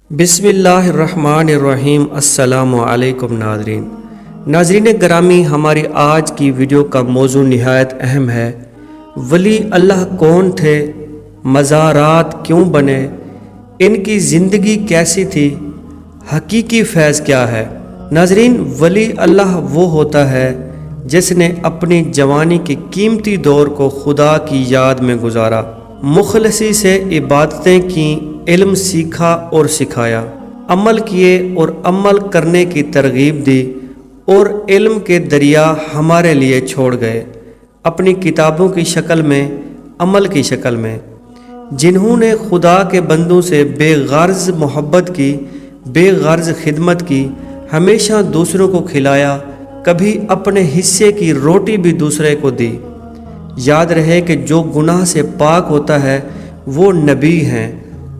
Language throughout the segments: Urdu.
بسم اللہ الرحمن الرحیم۔ السلام علیکم ناظرین گرامی، ہماری آج کی ویڈیو کا موضوع نہایت اہم ہے۔ ولی اللہ کون تھے؟ مزارات کیوں بنے؟ ان کی زندگی کیسی تھی؟ حقیقی فیض کیا ہے؟ ناظرین، ولی اللہ وہ ہوتا ہے جس نے اپنی جوانی کے قیمتی دور کو خدا کی یاد میں گزارا، مخلصی سے عبادتیں کیں، علم سیکھا اور سکھایا، عمل کیے اور عمل کرنے کی ترغیب دی، اور علم کے دریا ہمارے لیے چھوڑ گئے اپنی کتابوں کی شکل میں، عمل کی شکل میں۔ جنہوں نے خدا کے بندوں سے بے غرض محبت کی، بے غرض خدمت کی، ہمیشہ دوسروں کو کھلایا، کبھی اپنے حصے کی روٹی بھی دوسرے کو دی۔ یاد رہے کہ جو گناہ سے پاک ہوتا ہے وہ نبی ہیں،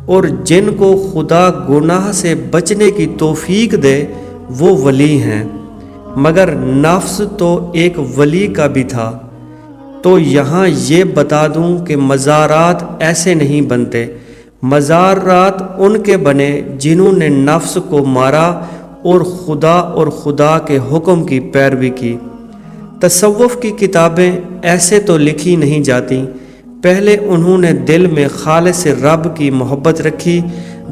اور جن کو خدا گناہ سے بچنے کی توفیق دے وہ ولی ہیں۔ مگر نفس تو ایک ولی کا بھی تھا۔ تو یہاں یہ بتا دوں کہ مزارات ایسے نہیں بنتے، مزارات ان کے بنے جنہوں نے نفس کو مارا اور خدا کے حکم کی پیروی کی۔ تصوف کی کتابیں ایسے تو لکھی نہیں جاتی۔ پہلے انہوں نے دل میں خالص رب کی محبت رکھی،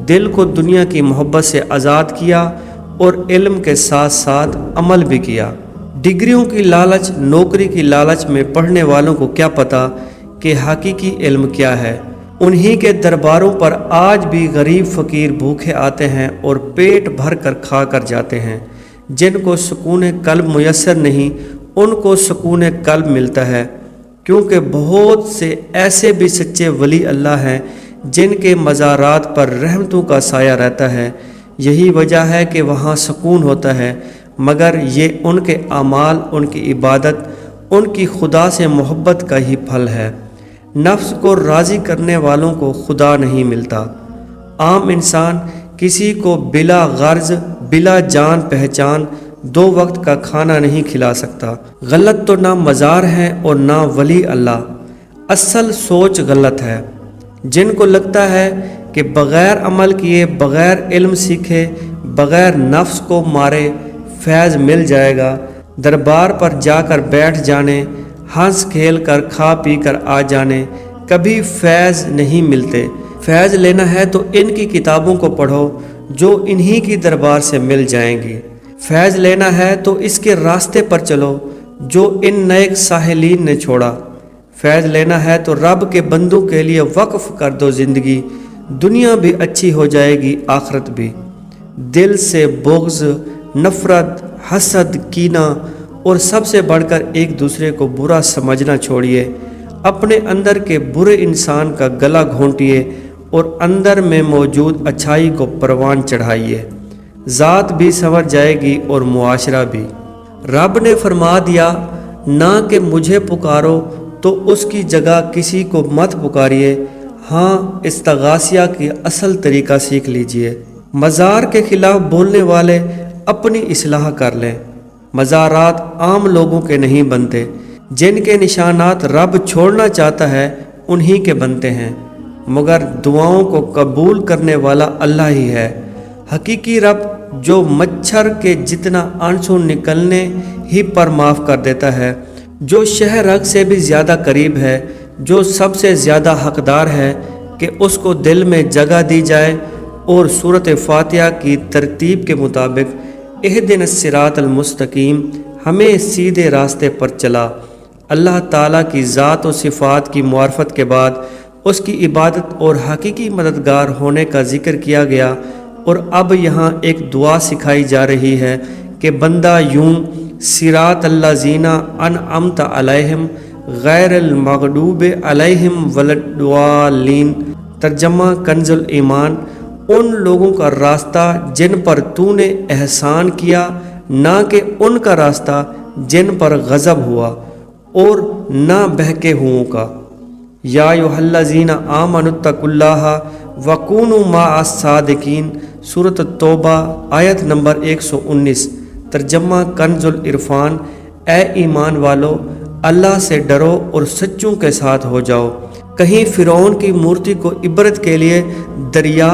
دل کو دنیا کی محبت سے آزاد کیا، اور علم کے ساتھ ساتھ عمل بھی کیا۔ ڈگریوں کی لالچ، نوکری کی لالچ میں پڑھنے والوں کو کیا پتہ کہ حقیقی علم کیا ہے۔ انہی کے درباروں پر آج بھی غریب فقیر بھوکے آتے ہیں اور پیٹ بھر کر کھا کر جاتے ہیں۔ جن کو سکون قلب میسر نہیں، ان کو سکون قلب ملتا ہے، کیونکہ بہت سے ایسے بھی سچے ولی اللہ ہیں جن کے مزارات پر رحمتوں کا سایہ رہتا ہے۔ یہی وجہ ہے کہ وہاں سکون ہوتا ہے، مگر یہ ان کے اعمال، ان کی عبادت، ان کی خدا سے محبت کا ہی پھل ہے۔ نفس کو راضی کرنے والوں کو خدا نہیں ملتا۔ عام انسان کسی کو بلا غرض، بلا جان پہچان 2 وقت کا کھانا نہیں کھلا سکتا۔ غلط تو نہ مزار ہیں اور نہ ولی اللہ، اصل سوچ غلط ہے۔ جن کو لگتا ہے کہ بغیر عمل کیے، بغیر علم سیکھے، بغیر نفس کو مارے فیض مل جائے گا، دربار پر جا کر بیٹھ جانے، ہنس کھیل کر کھا پی کر آ جانے، کبھی فیض نہیں ملتے۔ فیض لینا ہے تو ان کی کتابوں کو پڑھو جو انہی کی دربار سے مل جائیں گی۔ فیض لینا ہے تو اس کے راستے پر چلو جو ان نیک ساحلین نے چھوڑا۔ فیض لینا ہے تو رب کے بندوں کے لیے وقف کر دو زندگی، دنیا بھی اچھی ہو جائے گی، آخرت بھی۔ دل سے بغض، نفرت، حسد، کینہ اور سب سے بڑھ کر ایک دوسرے کو برا سمجھنا چھوڑیے۔ اپنے اندر کے برے انسان کا گلا گھونٹیے اور اندر میں موجود اچھائی کو پروان چڑھائیے۔ ذات بھی سنور جائے گی اور معاشرہ بھی۔ رب نے فرما دیا، نہ کہ مجھے پکارو تو اس کی جگہ کسی کو مت پکاریے۔ ہاں، استغاثیہ کی اصل طریقہ سیکھ لیجئے۔ مزار کے خلاف بولنے والے اپنی اصلاح کر لیں۔ مزارات عام لوگوں کے نہیں بنتے، جن کے نشانات رب چھوڑنا چاہتا ہے انہی کے بنتے ہیں، مگر دعاؤں کو قبول کرنے والا اللہ ہی ہے۔ حقیقی رب جو مچھر کے جتنا آنسو نکلنے ہی پر معاف کر دیتا ہے، جو شہ رگ سے بھی زیادہ قریب ہے، جو سب سے زیادہ حقدار ہے کہ اس کو دل میں جگہ دی جائے، اور سورۃ فاتحہ کی ترتیب کے مطابق اہدنا الصراط المستقیم، ہمیں سیدھے راستے پر چلا۔ اللہ تعالیٰ کی ذات و صفات کی معرفت کے بعد اس کی عبادت اور حقیقی مددگار ہونے کا ذکر کیا گیا، اور اب یہاں ایک دعا سکھائی جا رہی ہے کہ بندہ یوں صراط الذین انعمت علیہم غیر المغضوب علیہم ولا الضالین، ترجمہ کنز الایمان، ان لوگوں کا راستہ جن پر تو نے احسان کیا، نہ کہ ان کا راستہ جن پر غضب ہوا، اور نہ بہکے ہوؤں کا۔ یا ایھا الذین آمنوا اتقوا اللہ وکونوا مع الصادقین، سورۃ التوبہ آیت نمبر 119، ترجمہ کنز العرفان، اے ایمان والو، اللہ سے ڈرو اور سچوں کے ساتھ ہو جاؤ۔ کہیں فرعون کی مورتی کو عبرت کے لیے دریا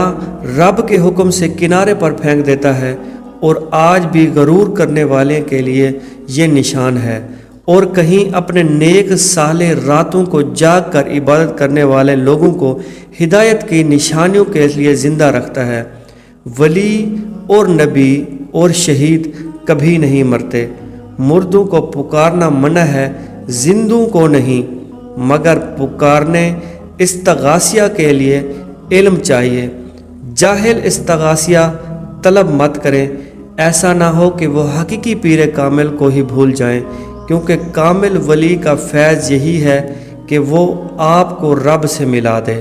رب کے حکم سے کنارے پر پھینک دیتا ہے، اور آج بھی غرور کرنے والے کے لیے یہ نشان ہے، اور کہیں اپنے نیک صالح راتوں کو جاگ کر عبادت کرنے والے لوگوں کو ہدایت کی نشانیوں کے لیے زندہ رکھتا ہے۔ ولی اور نبی اور شہید کبھی نہیں مرتے۔ مردوں کو پکارنا منع ہے، زندوں کو نہیں، مگر پکارنے استغاثیہ کے لیے علم چاہیے۔ جاہل استغاثیہ طلب مت کریں، ایسا نہ ہو کہ وہ حقیقی پیر کامل کو ہی بھول جائیں، کیونکہ کامل ولی کا فیض یہی ہے کہ وہ آپ کو رب سے ملا دے۔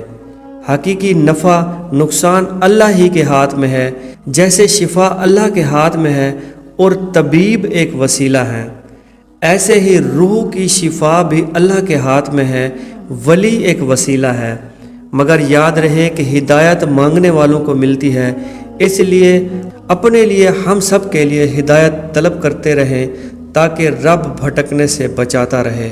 حقیقی نفع نقصان اللہ ہی کے ہاتھ میں ہے، جیسے شفا اللہ کے ہاتھ میں ہے اور طبیب ایک وسیلہ ہے، ایسے ہی روح کی شفا بھی اللہ کے ہاتھ میں ہے، ولی ایک وسیلہ ہے۔ مگر یاد رہے کہ ہدایت مانگنے والوں کو ملتی ہے، اس لیے اپنے لیے ہم سب کے لیے ہدایت طلب کرتے رہیں تاکہ رب بھٹکنے سے بچاتا رہے۔